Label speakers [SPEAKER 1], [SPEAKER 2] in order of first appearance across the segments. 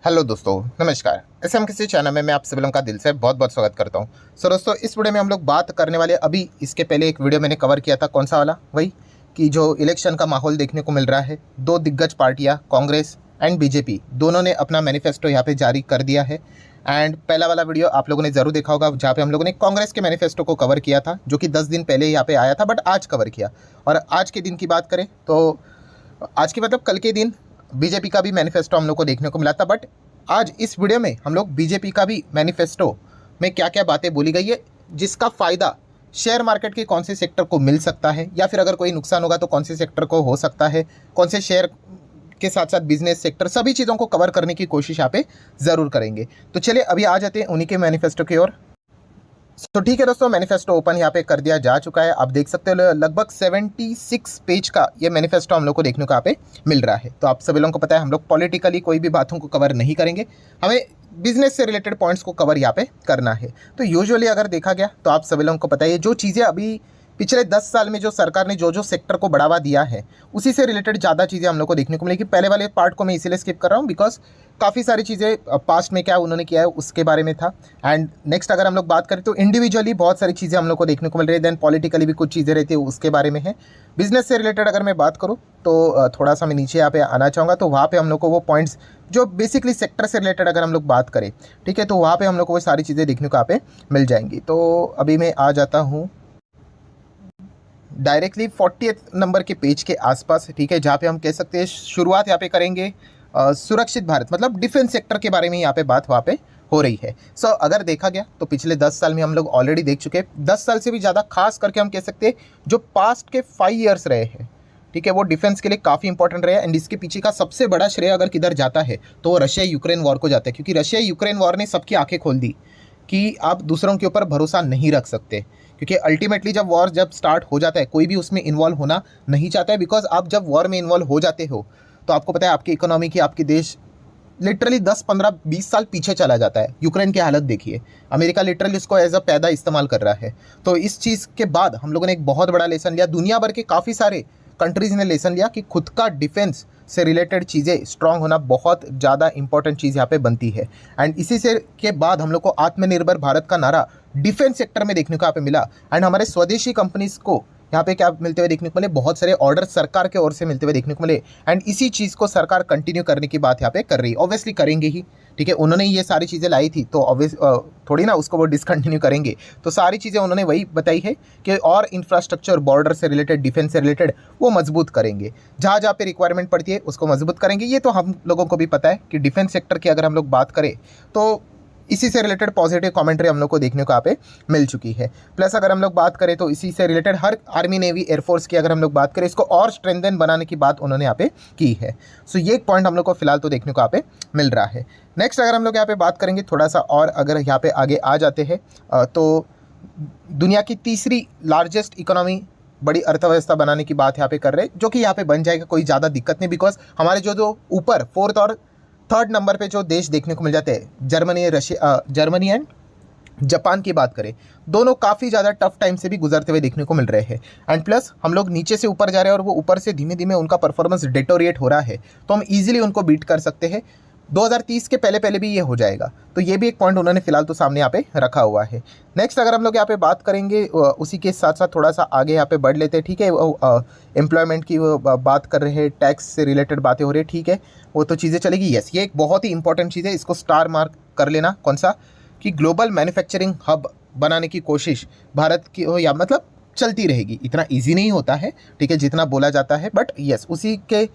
[SPEAKER 1] Hello दोस्तों, नमस्कार। हम किसी चैनल में मैं आप सभी लोगों का दिल से बहुत बहुत स्वागत करता हूं। दोस्तों, इस वीडियो में हम लोग बात करने वाले, अभी इसके पहले एक वीडियो मैंने कवर किया था, कौन सा वाला, वही कि जो इलेक्शन का माहौल देखने को मिल रहा है। दो दिग्गज पार्टियां कांग्रेस एंड बीजेपी दोनों ने अपना मैनिफेस्टो यहाँ पे जारी कर दिया है। एंड पहला वाला वीडियो आप लोगों ने ज़रूर देखा होगा, जहाँ पे हम लोगों ने कांग्रेस के मैनिफेस्टो को कवर किया था, जो कि 10 दिन पहले यहाँ पे आया था, बट आज कवर किया। और आज के दिन की बात करें तो आज के मतलब कल के दिन बीजेपी का भी मैनिफेस्टो हम लोग को देखने को मिला था। बट आज इस वीडियो में हम लोग बीजेपी का भी मैनिफेस्टो में क्या क्या बातें बोली गई है, जिसका फ़ायदा शेयर मार्केट के कौन से सेक्टर को मिल सकता है, या फिर अगर कोई नुकसान होगा तो कौन से सेक्टर को हो सकता है, कौन से शेयर के साथ साथ बिजनेस सेक्टर, सभी चीज़ों को कवर करने की कोशिश यहाँ पे ज़रूर करेंगे। तो चलिए अभी आ जाते हैं उन्हीं के मैनिफेस्टो की ओर। तो ठीक है दोस्तों, मैनिफेस्टो ओपन यहाँ पे कर दिया जा चुका है। आप देख सकते हो लगभग 76 पेज का ये मैनिफेस्टो हम लोग को देखने को यहाँ पे मिल रहा है। तो आप सभी लोगों को पता है, हम लोग पॉलिटिकली कोई भी बातों को कवर नहीं करेंगे, हमें बिजनेस से रिलेटेड पॉइंट्स को कवर यहाँ पे करना है। तो यूजुअली अगर देखा गया तो आप सभी लोगों को पता है, जो चीज़ें अभी पिछले 10 साल में जो सरकार ने जो सेक्टर को बढ़ावा दिया है, उसी से रिलेटेड ज़्यादा चीज़ें हम लोग को देखने को मिलेगी। पहले वाले पार्ट को मैं इसीलिए स्किप कर रहा हूँ बिकॉज काफ़ी सारी चीज़ें पास्ट में क्या उन्होंने किया है उसके बारे में था। एंड नेक्स्ट अगर हम लोग बात करें तो इंडिविजुअली बहुत सारी चीज़ें हम लोग को देखने को मिल रही है, देन पॉलिटिकली भी कुछ चीज़ें रहती है, उसके बारे में है। बिजनेस से रिलेटेड अगर मैं बात करूँ तो थोड़ा सा मैं नीचे यहाँ पे आना चाहूँगा, तो वहाँ पे हम लोग को वो पॉइंट्स जो बेसिकली सेक्टर से रिलेटेड अगर हम लोग बात करें, ठीक है, तो वहाँ पे हम लोग को वो सारी चीज़ें देखने को यहाँ पे मिल जाएंगी। तो अभी मैं आ जाता हूँ डायरेक्टली 40th नंबर के पेज के आसपास, ठीक है, जहाँ पे हम कह सकते हैं शुरुआत यहाँ पे करेंगे सुरक्षित भारत, मतलब डिफेंस सेक्टर के बारे में यहाँ पे बात वहाँ पे हो रही है। सो अगर देखा गया तो पिछले 10 साल में हम लोग ऑलरेडी देख चुके हैं, 10 साल से भी ज़्यादा, खास करके हम कह सकते हैं जो पास्ट के 5 ईयर्स रहे हैं, ठीक है, वो डिफेंस के लिए काफ़ी इंपॉर्टेंट रहे। एंड इसके पीछे का सबसे बड़ा श्रेय अगर किधर जाता है तो वो रशिया यूक्रेन वॉर को जाता है, क्योंकि रशिया यूक्रेन वॉर ने सबकी आंखें खोल दी कि आप दूसरों के ऊपर भरोसा नहीं रख सकते। क्योंकि अल्टीमेटली जब वॉर जब स्टार्ट हो जाता है, कोई भी उसमें इन्वॉल्व होना नहीं चाहता है, बिकॉज आप जब वॉर में इन्वॉल्व हो जाते हो तो आपको पता है आपकी इकोनॉमी की, आपके देश लिटरली 10 15 20 साल पीछे चला जाता है। यूक्रेन की हालत देखिए, अमेरिका लिटरली इसको एज अ पैदा इस्तेमाल कर रहा है। तो इस चीज़ के बाद हम लोगों ने एक बहुत बड़ा लेसन लिया, दुनिया भर के काफ़ी सारे कंट्रीज़ ने लेसन लिया कि खुद का डिफेंस से रिलेटेड चीज़ें स्ट्रांग होना बहुत ज़्यादा इंपॉर्टेंट चीज़ यहाँ पे बनती है। एंड इसी से के बाद हम लोग को आत्मनिर्भर भारत का नारा डिफेंस सेक्टर में देखने को यहाँ पे मिला। एंड हमारे स्वदेशी कंपनीज़ को यहाँ पे क्या मिलते हुए देखने को मिले, बहुत सारे ऑर्डर सरकार के ओर से मिलते हुए देखने को मिले। एंड इसी चीज़ को सरकार कंटिन्यू करने की बात यहाँ पे कर रही है, ऑब्वियसली करेंगे ही, ठीक है, उन्होंने ये सारी चीज़ें लाई थी तो ऑब्वियस थोड़ी ना उसको वो डिसकंटिन्यू करेंगे। तो सारी चीज़ें उन्होंने वही बताई है कि और इंफ्रास्ट्रक्चर, बॉर्डर से रिलेटेड, डिफेंस से रिलेटेड वो मजबूत करेंगे, जहाँ जहाँ पे रिक्वायरमेंट पड़ती है उसको मजबूत करेंगे। ये तो हम लोगों को भी पता है कि डिफेंस सेक्टर की अगर हम लोग बात करें तो इसी से रिलेटेड पॉजिटिव कमेंट्री हम लोग को देखने को यहाँ पे मिल चुकी है। प्लस अगर हम लोग बात करें तो इसी से रिलेटेड हर आर्मी, नेवी, एयरफोर्स की अगर हम लोग बात करें, इसको और स्ट्रेंथन बनाने की बात उन्होंने यहाँ पे की है। सो ये एक पॉइंट हम लोग को फिलहाल तो देखने को यहाँ पे मिल रहा है। नेक्स्ट अगर हम लोग यहाँ पे बात करेंगे थोड़ा सा, और अगर यहाँ पे आगे आ जाते हैं तो दुनिया की तीसरी लार्जेस्ट इकोनॉमी, बड़ी अर्थव्यवस्था बनाने की बात यहाँ पे कर रहे हैं, जो कि यहाँ पे बन जाएगा, कोई ज़्यादा दिक्कत नहीं। बिकॉज हमारे जो ऊपर 4th और 3rd नंबर पे जो देश देखने को मिल जाते हैं, जर्मनी एंड जापान की बात करें, दोनों काफ़ी ज़्यादा टफ टाइम से भी गुजरते हुए देखने को मिल रहे हैं। एंड प्लस हम लोग नीचे से ऊपर जा रहे हैं और वो ऊपर से धीमे धीमे उनका परफॉर्मेंस डिटोरिएट हो रहा है, तो हम इजीली उनको बीट कर सकते हैं। 2030 के पहले पहले भी ये हो जाएगा। तो ये भी एक पॉइंट उन्होंने फिलहाल तो सामने यहाँ पे रखा हुआ है। नेक्स्ट अगर हम लोग यहाँ पे बात करेंगे, उसी के साथ साथ थोड़ा सा आगे यहाँ पे बढ़ लेते हैं, ठीक है, एम्प्लॉयमेंट की बात कर रहे हैं, टैक्स से रिलेटेड बातें हो रही है, ठीक है, वो तो चीज़ें चलेगी। यस, ये एक बहुत ही इंपॉर्टेंट चीज़ है, इसको स्टार मार्क कर लेना। कौन सा? कि ग्लोबल मैन्युफैक्चरिंग हब बनाने की कोशिश भारत की हो, या मतलब चलती रहेगी। इतना ईजी नहीं होता है, ठीक है, जितना बोला जाता है, बट यस, उसी के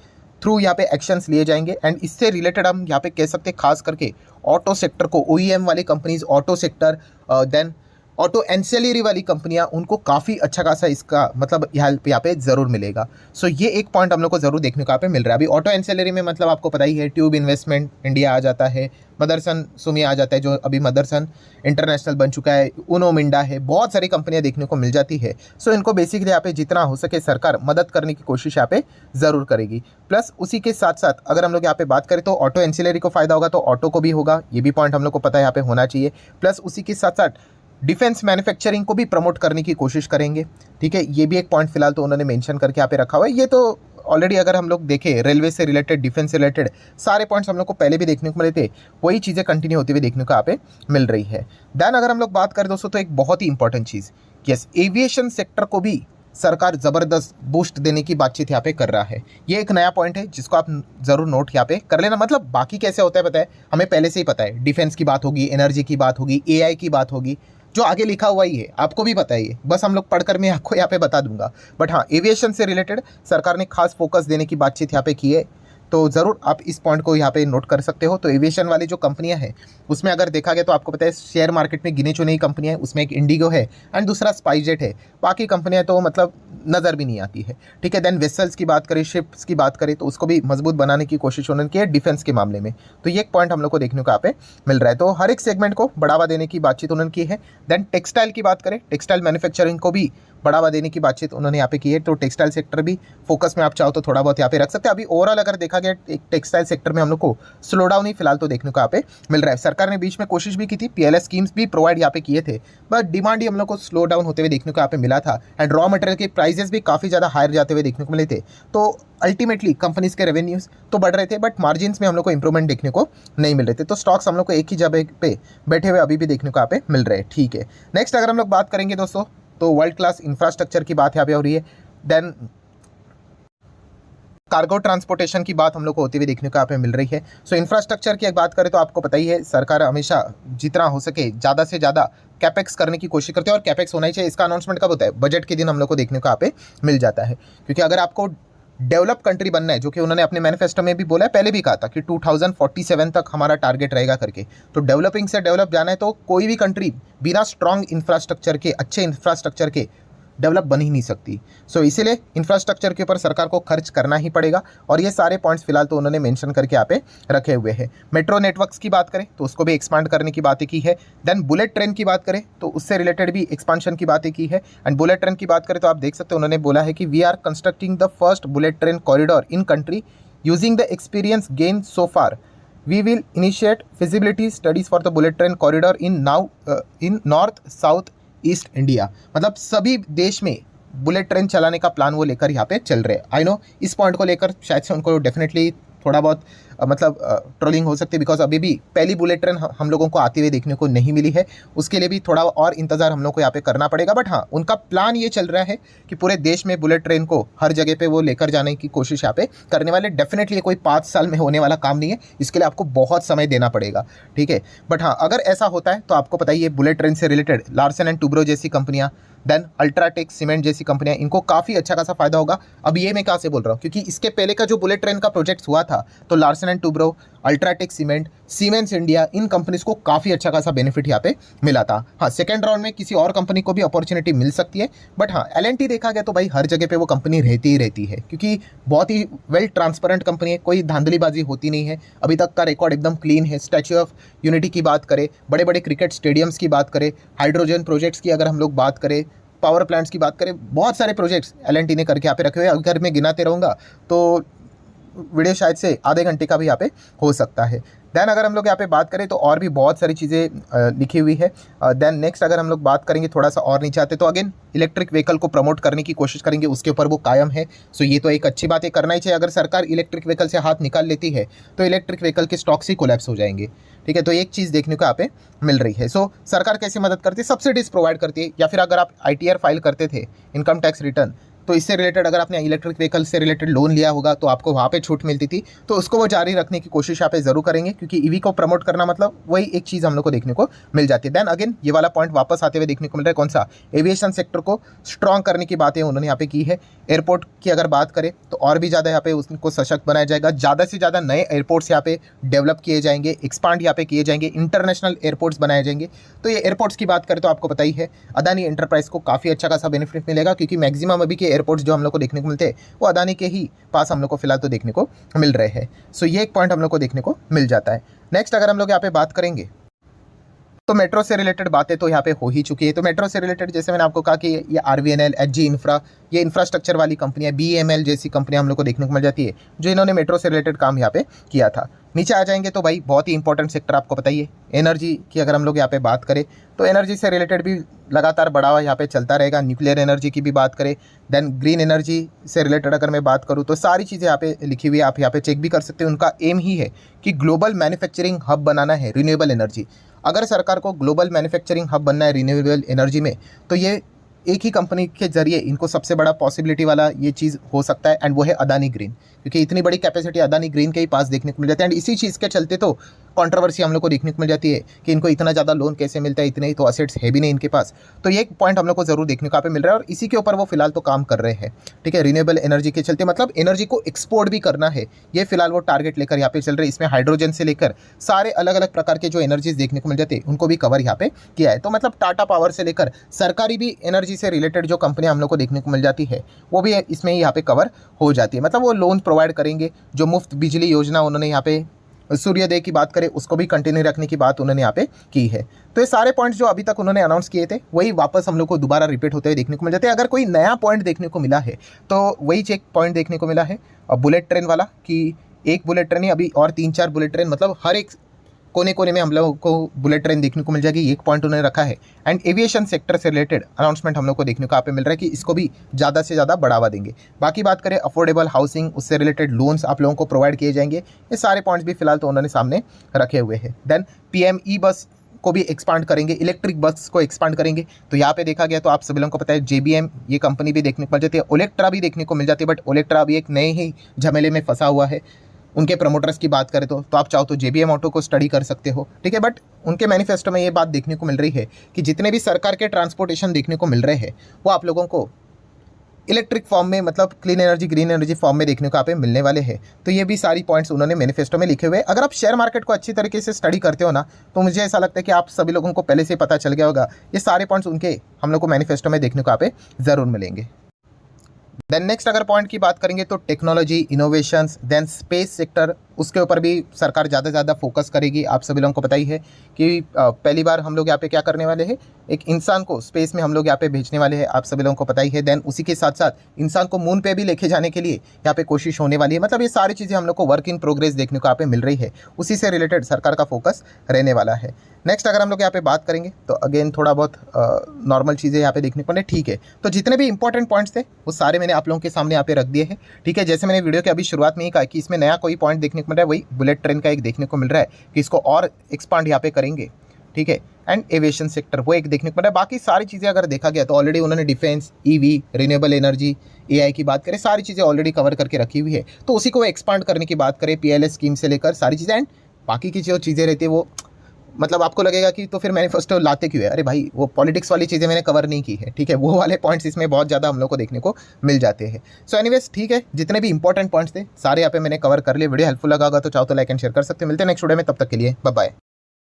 [SPEAKER 1] थ्रू यहाँ पे एक्शंस लिए जाएंगे। एंड इससे रिलेटेड हम यहाँ पे कह सकते हैं, खास करके ऑटो सेक्टर को, ओईएम वाली companies, auto sector, then auto ancillary वाली कंपनियां, उनको काफ़ी अच्छा खासा इसका मतलब यहाँ पे ज़रूर मिलेगा। सो ये एक पॉइंट हम लोग को ज़रूर देखने को यहाँ पे मिल रहा है। अभी ऑटो एंसेलरी में मतलब आपको पता ही है, ट्यूब इन्वेस्टमेंट इंडिया आ जाता है, मदरसन सुमी आ जाता है, जो अभी मदरसन इंटरनेशनल बन चुका है, उनो मिंडा है, बहुत सारी कंपनियां देखने को मिल जाती है। सो इनको बेसिकली यहाँ पे जितना हो सके सरकार मदद करने की कोशिश यहाँ पे ज़रूर करेगी। प्लस उसी के साथ साथ अगर हम लोग यहाँ पे बात करें तो ऑटो एंसेलरी को फ़ायदा होगा तो ऑटो को भी होगा, ये भी पॉइंट हम लोग को पता है यहाँ पे होना चाहिए। प्लस उसी के साथ साथ डिफेंस मैन्युफैक्चरिंग को भी प्रमोट करने की कोशिश करेंगे, ठीक है, ये भी एक पॉइंट फिलहाल तो उन्होंने मेंशन करके यहाँ पे रखा हुआ है। ये तो ऑलरेडी अगर हम लोग देखें रेलवे से रिलेटेड, डिफेंस से रिलेटेड सारे पॉइंट्स हम लोग को पहले भी देखने को मिले थे, वही चीज़ें कंटिन्यू होती हुई देखने को यहाँ पे मिल रही है। देन अगर हम लोग बात करें दोस्तों, तो एक बहुत ही इंपॉर्टेंट चीज़, यस, एविएशन सेक्टर को भी सरकार ज़बरदस्त बूस्ट देने की बातचीत यहाँ पे कर रहा है। ये एक नया पॉइंट है जिसको आप ज़रूर नोट यहाँ पे कर लेना। मतलब बाकी कैसे होता है पता है, हमें पहले से ही पता है, डिफेंस की बात होगी, एनर्जी की बात होगी, एआई की बात होगी, जो आगे लिखा हुआ ही है, आपको भी पता ही है, बस हम लोग पढ़कर मैं आपको यहाँ पे बता दूंगा। बट हाँ, एविएशन से रिलेटेड सरकार ने खास फोकस देने की बातचीत यहाँ पे की है, तो ज़रूर आप इस पॉइंट को यहाँ पे नोट कर सकते हो। तो एविएशन वाली जो कंपनियां हैं उसमें अगर देखा गया तो आपको पता है शेयर मार्केट में गिनी चुनी कंपनियां हैं, उसमें एक इंडिगो है एंड दूसरा स्पाइसजेट है। बाकी कंपनियां तो मतलब नज़र भी नहीं आती है, ठीक है। देन वेसल्स की बात करें, शिप्स की बात करें, तो उसको भी मजबूत बनाने की कोशिश उन्होंने की है डिफेंस के मामले में। तो ये एक पॉइंट हम लोग को देखने को यहाँ पे मिल रहा है। तो हर एक सेगमेंट को बढ़ावा देने की बातचीत उन्होंने की है। देन टेक्सटाइल की बात करें, टेक्सटाइल मैन्युफैक्चरिंग को भी बढ़ावा देने की बातचीत उन्होंने यहाँ पे की है। तो टेक्सटाइल सेक्टर भी फोकस में आप चाहो तो थोड़ा बहुत यहाँ पे रख सकते हैं। अभी ओवरऑल अगर देखा गया एक टेक्सटाइल सेक्टर में हम लोग को स्लो डाउन ही फिलहाल तो देखने को यहाँ पे मिल रहा है। सरकार ने बीच में कोशिश भी की थी, पीएलएस स्कीम्स भी प्रोवाइड यहाँ पे किए थे, बट डिमांड ही हम लोग को स्लो डाउन होते हुए देखने को यहाँ पे मिला था एंड रॉ मटेरियल के प्राइजेस भी काफ़ी ज़्यादा हायर जाते हुए देखने को मिले थे। तो अल्टीमेटली कंपनीज के रेवेन्यूज तो बढ़ रहे थे, बट मार्जिन्स में हम लोग को इंप्रूवमेंट देखने को नहीं मिल रहे थे। तो स्टॉक्स हम लोग को एक ही जगह पे बैठे हुए अभी भी देखने को यहाँ पे मिल रहे हैं, ठीक है। नेक्स्ट अगर हम लोग बात करेंगे दोस्तों, तो वर्ल्ड क्लास इंफ्रास्ट्रक्चर की बात यहाँ पे हो रही है। देन कार्गो ट्रांसपोर्टेशन की बात हम लोग को होती हुई देखने को यहाँ पे मिल रही है। सो इंफ्रास्ट्रक्चर की एक बात करें तो आपको पता ही है, सरकार हमेशा जितना हो सके ज़्यादा से ज़्यादा कैपेक्स करने की कोशिश करते हैं, और कैपेक्स होना ही चाहिए। इसका अनाउंसमेंट कब होता है? बजट के दिन हम लोग को देखने को यहाँ पे मिल जाता है। क्योंकि अगर आपको डेवलप कंट्री बनना है, जो कि उन्होंने अपने मैनिफेस्टो में भी बोला है, पहले भी कहा था कि 2047 तक हमारा टारगेट रहेगा करके, तो डेवलपिंग से डेवलप जाना है तो कोई भी कंट्री बिना स्ट्रॉन्ग इंफ्रास्ट्रक्चर के, अच्छे इंफ्रास्ट्रक्चर के डेवलप बन ही नहीं सकती। सो इसीलिए इंफ्रास्ट्रक्चर के ऊपर सरकार को खर्च करना ही पड़ेगा, और ये सारे पॉइंट्स फिलहाल तो उन्होंने मेंशन करके यहाँ पे रखे हुए हैं। मेट्रो नेटवर्क्स की बात करें तो उसको भी एक्सपांड करने की बातें की है। देन बुलेट ट्रेन की बात करें तो उससे रिलेटेड भी एक्सपांशन की बातें की है। एंड बुलेट ट्रेन की बात करें तो आप देख सकते हो, उन्होंने बोला है कि we are constructing the first bullet train corridor in country using the experience gain so far. We will initiate feasibility studies for the bullet train corridor in north south east India. मतलब सभी देश में bullet train चलाने का plan वो लेकर यहाँ पे चल रहे हैं। आई नो इस पॉइंट को लेकर शायद से उनको डेफिनेटली थोड़ा बहुत मतलब ट्रोलिंग हो सकती है, बिकॉज अभी भी पहली बुलेट ट्रेन हम लोगों को आती हुई देखने को नहीं मिली है। उसके लिए भी थोड़ा और इंतज़ार हम लोग को यहाँ पे करना पड़ेगा। बट हाँ, उनका प्लान ये चल रहा है कि पूरे देश में बुलेट ट्रेन को हर जगह पे वो लेकर जाने की कोशिश यहाँ पे करने वाले। डेफिनेटली कोई 5 साल में होने वाला काम नहीं है, इसके लिए आपको बहुत समय देना पड़ेगा, ठीक है। बट हाँ, अगर ऐसा होता है तो आपको पता ही है, बुलेट ट्रेन से रिलेटेड लार्सन एंड टूब्रो जैसी कंपनियाँ, देन अल्ट्राटेक सीमेंट जैसी कंपनियां, इनको काफ़ी अच्छा खासा फायदा होगा। अब ये मैं कहाँ से बोल रहा हूँ, क्योंकि इसके पहले का जो बुलेट ट्रेन का प्रोजेक्ट हुआ था, तो Larsen and Toubro, UltraTech cement, siemens India, in companies को काफ़ी अच्छा खासा बेनिफिट यहाँ पे मिला था। हाँ, सेकंड राउंड में किसी और कंपनी को भी अपॉर्चुनिटी मिल सकती है, बट हाँ, एलएनटी देखा गया तो भाई हर जगह पे वो कंपनी रहती ही रहती है, क्योंकि बहुत ही वेल ट्रांसपेरेंट कंपनी है, कोई धांधलीबाजी होती नहीं है। अभी तक का रिकॉर्ड एकदम क्लीन है। स्टैच्यू ऑफ यूनिटी की बात करें, बड़े बड़े क्रिकेट स्टेडियम्स की बात करें, हाइड्रोजन प्रोजेक्ट्स की अगर हम लोग बात करें, पावर प्लांट्स की बात करें, बहुत सारे प्रोजेक्ट्स एलएनटी ने करके यहाँ पे रखे हुए हैं। अगर मैं गिनाते रहूँगा तो वीडियो शायद से आधे घंटे का भी यहाँ पे हो सकता है। देन अगर हम लोग यहाँ पे बात करें तो और भी बहुत सारी चीज़ें लिखी हुई है। देन नेक्स्ट अगर हम लोग बात करेंगे थोड़ा सा और नीचे आते तो अगेन इलेक्ट्रिक व्हीकल को प्रमोट करने की कोशिश करेंगे, उसके ऊपर वो कायम है। सो ये तो एक अच्छी बात है, करना ही चाहिए। अगर सरकार इलेक्ट्रिक व्हीकल से हाथ निकाल लेती है तो इलेक्ट्रिक व्हीकल के स्टॉक्स ही कोलैप्स हो जाएंगे, ठीक है। तो एक चीज़ देखने को यहाँ पे मिल रही है। सो सरकार कैसे मदद करती है? सब्सिडीज़ प्रोवाइड करती है, या फिर अगर आप ITR फाइल करते थे, इनकम टैक्स रिटर्न, तो इससे रिलेटेड अगर आपने इलेक्ट्रिक व्हीकल से रिलेटेड लोन लिया होगा तो आपको वहाँ पे छूट मिलती थी, तो उसको वो जारी रखने की कोशिश यहाँ पे ज़रूर करेंगे, क्योंकि ईवी को प्रमोट करना मतलब वही एक चीज़ हम लोग को देखने को मिल जाती है। देन अगेन ये वाला पॉइंट वापस आते हुए देखने को मिल रहा है, कौन सा? एविएशन सेक्टर को स्ट्रॉन्ग करने की बातें उन्होंने यहाँ पे की है। एयरपोर्ट की अगर बात करें तो और भी ज़्यादा यहाँ पे उसको सशक्त बनाया जाएगा, ज़्यादा से ज़्यादा नए एयरपोर्ट्स यहाँ पे डेवलप किए जाएंगे, एक्सपांड यहाँ पे किए जाएंगे, इंटरनेशनल एयरपोर्ट्स बनाए जाएंगे। तो ये एयरपोर्ट्स की बात करें तो आपको पता ही है, अदानी एंटरप्राइज को काफ़ी अच्छा खासा बेनिफिट मिलेगा, क्योंकि मैक्सिमम अभी के एयरपोर्ट्स जो हम लोग को देखने को मिलते हैं वो अदानी के ही पास हम लोग को फिलहाल तो देखने को मिल रहे हैं। सो ये एक पॉइंट हम लोग को देखने को मिल जाता है। नेक्स्ट अगर हम लोग यहाँ पे बात करेंगे तो मेट्रो से रिलेटेड बातें तो यहाँ पे हो ही चुकी है। तो मेट्रो से रिलेटेड जैसे मैंने आपको कहा कि ये आरवीएनएल, एचजी इंफ्रा, ये इंफ्रास्ट्रक्चर वाली कंपनियां, बीएमएल जैसी कंपनियां हम लोग को देखने को मिल जाती है जो इन्होंने मेट्रो से रिलेटेड काम यहाँ पे किया था। नीचे आ जाएंगे तो भाई बहुत ही इंपॉर्टेंट सेक्टर आपको बताइए एनर्जी की, अगर हम लोग यहाँ पे बात करें तो एनर्जी से रिलेटेड भी लगातार बढ़ावा यहाँ पे चलता रहेगा। न्यूक्लियर एनर्जी की भी बात करें, देन ग्रीन एनर्जी से रिलेटेड अगर मैं बात करूँ तो सारी चीज़ें यहाँ पे लिखी हुई है, आप यहाँ पे चेक भी कर सकते हैं। उनका एम ही है कि ग्लोबल मैन्युफैक्चरिंग हब बनाना है रिन्यूएबल एनर्जी। अगर सरकार को ग्लोबल मैन्युफैक्चरिंग हब बनना है रिन्यूएबल एनर्जी में, तो ये एक ही कंपनी के जरिए इनको सबसे बड़ा पॉसिबिलिटी वाला ये चीज़ हो सकता है, एंड वो है अदानी ग्रीन, क्योंकि इतनी बड़ी कैपेसिटी अदानी ग्रीन के ही पास देखने को मिल जाती है। एंड इसी चीज़ के चलते तो कंट्रोवर्सी हम लोग को देखने को मिल जाती है कि इनको इतना ज़्यादा लोन कैसे मिलता है, इतने ही तो असेट्स है भी नहीं इनके पास। तो ये एक पॉइंट हम लोग को जरूर देखने को यहाँ पे मिल रहा है, और इसी के ऊपर वो फिलहाल तो काम कर रहे हैं। ठीक है, रिन्यूएबल एनर्जी के चलते मतलब एनर्जी को एक्सपोर्ट भी करना है, ये फिलहाल वो टारगेट लेकर यहाँ पे चल रहे हैं। इसमें हाइड्रोजन से लेकर सारे अलग अलग प्रकार के जो एनर्जीज देखने को मिल जाते हैं उनको भी कवर यहाँ पे किया है। तो मतलब टाटा पावर से लेकर सरकारी भी एनर्जी से रिलेटेड जो कंपनियां हम लोग को देखने को मिल जाती है वो भी इसमें ही यहाँ पे कवर हो जाती है। मतलब वो लोन प्रोवाइड करेंगे, जो मुफ्त बिजली योजना उन्होंने यहाँ पे सूर्योदय की बात करें उसको भी कंटिन्यू रखने की बात उन्होंने यहाँ पे की है। तो ये सारे पॉइंट्स जो अभी तक उन्होंने अनाउंस किए थे वही वापस हम लोग को दोबारा रिपीट होते हुए देखने को मिल जाते हैं। अगर कोई नया पॉइंट देखने को मिला है तो वही चेक पॉइंट देखने को मिला है बुलेट ट्रेन वाला, कि एक बुलेट ट्रेन ही अभी और 3-4 बुलेट ट्रेन, मतलब हर एक कोने कोने में हम लोगों को बुलेट ट्रेन देखने को मिल जाएगी, एक पॉइंट उन्होंने रखा है। एंड एविएशन सेक्टर से रिलेटेड अनाउंसमेंट हम लोग को देखने को यहाँ पे मिल रहा है कि इसको भी ज़्यादा से ज़्यादा बढ़ावा देंगे। बाकी बात करें अफोर्डेबल हाउसिंग, उससे रिलेटेड लोन्स आप लोगों को प्रोवाइड किए जाएंगे। ये सारे पॉइंट्स भी फिलहाल तो उन्होंने सामने रखे हुए हैं। देन पीएम ई बस को भी एक्सपांड करेंगे, इलेक्ट्रिक बस को एक्सपांड करेंगे। तो यहाँ पे देखा गया तो आप सभी लोगों को पता है जेबीएम ये कंपनी भी देखने को मिल जाती है, ओलेक्ट्रा भी देखने को मिल जाती है, बट ओलेक्ट्रा अभी एक नए ही झमेले में फंसा हुआ है। उनके प्रमोटर्स की बात करें तो आप चाहो तो जेबीएम ऑटो को स्टडी कर सकते हो। ठीक है, बट उनके मैनिफेस्टो में ये बात देखने को मिल रही है कि जितने भी सरकार के ट्रांसपोर्टेशन देखने को मिल रहे हैं वो आप लोगों को इलेक्ट्रिक फॉर्म में, मतलब clean energy green energy form में देखने को आप मिलने वाले हैं। तो ये भी सारी पॉइंट्स उन्होंने मैनिफेस्टो में लिखे हुए हैं। अगर आप शेयर मार्केट को अच्छी तरीके से स्टडी करते हो ना, तो मुझे ऐसा लगता है कि आप सभी लोगों को पहले से पता चल गया होगा ये सारे पॉइंट्स उनके हम लोग को मैनिफेस्टो में देखने को आप ज़रूर मिलेंगे। देन नेक्स्ट अगर पॉइंट की बात करेंगे तो technology, innovations, then space sector, उसके ऊपर भी सरकार ज़्यादा से ज़्यादा फोकस करेगी। आप सभी लोगों को पता ही है कि पहली बार हम लोग यहाँ पे क्या करने वाले हैं, एक इंसान को स्पेस में हम लोग यहाँ पे भेजने वाले हैं, आप सभी लोगों को पता ही है। देन उसी के साथ साथ इंसान को मून पे भी लेके जाने के लिए यहाँ पे कोशिश होने वाली है। मतलब ये सारी चीज़ें हम लोग को वर्क इन प्रोग्रेस देखने को यहाँ पे मिल रही है, उसी से रिलेटेड सरकार का फोकस रहने वाला है। नेक्स्ट अगर हम लोग यहाँ पे बात करेंगे तो अगेन थोड़ा बहुत नॉर्मल चीज़ें यहाँ पे देखने को मिले। ठीक है, तो जितने भी इंपॉर्टेंट पॉइंट्स थे वो सारे मैंने आप लोगों के सामने यहाँ पे रख दिए हैं। ठीक है, जैसे मैंने वीडियो के अभी शुरुआत में ही कहा कि इसमें नया कोई पॉइंट देखने को मिल रहा है, वही बुलेट ट्रेन का एक देखने को मिल रहा है कि इसको और एक्सपांड यहाँ पे करेंगे। ठीक है, एंड एविएशन सेक्टर वो एक देखने को मिल रहा है। बाकी सारी चीज़ें अगर देखा गया तो ऑलरेडी उन्होंने defence, EV, renewable energy, AI की बात करें, सारी चीज़ें ऑलरेडी कवर करके रखी हुई है। तो उसी को एक्सपांड करने की बात करें, पीएलएस स्कीम से लेकर सारी चीज़ें, एंड बाकी की जो चीज़ें रहती है वो मतलब आपको लगेगा कि तो फिर मैनिफेस्टो लाते क्यों है, अरे भाई वो पॉलिटिक्स वाली चीज़ें मैंने कवर नहीं की है। ठीक है, वो वाले पॉइंट्स इसमें बहुत ज़्यादा हम लोग को देखने को मिल जाते हैं। सो एनीवेज ठीक है, जितने भी इंपॉर्टेंट पॉइंट्स थे सारे यहाँ पे मैंने कवर कर लिए। वीडियो हेल्पफुल लगा होगा तो चाहो तो लाइक एंड शेयर कर सकते हो। मिलते हैं नेक्स्ट वीडियो में, तब तक के लिए बाय बाय।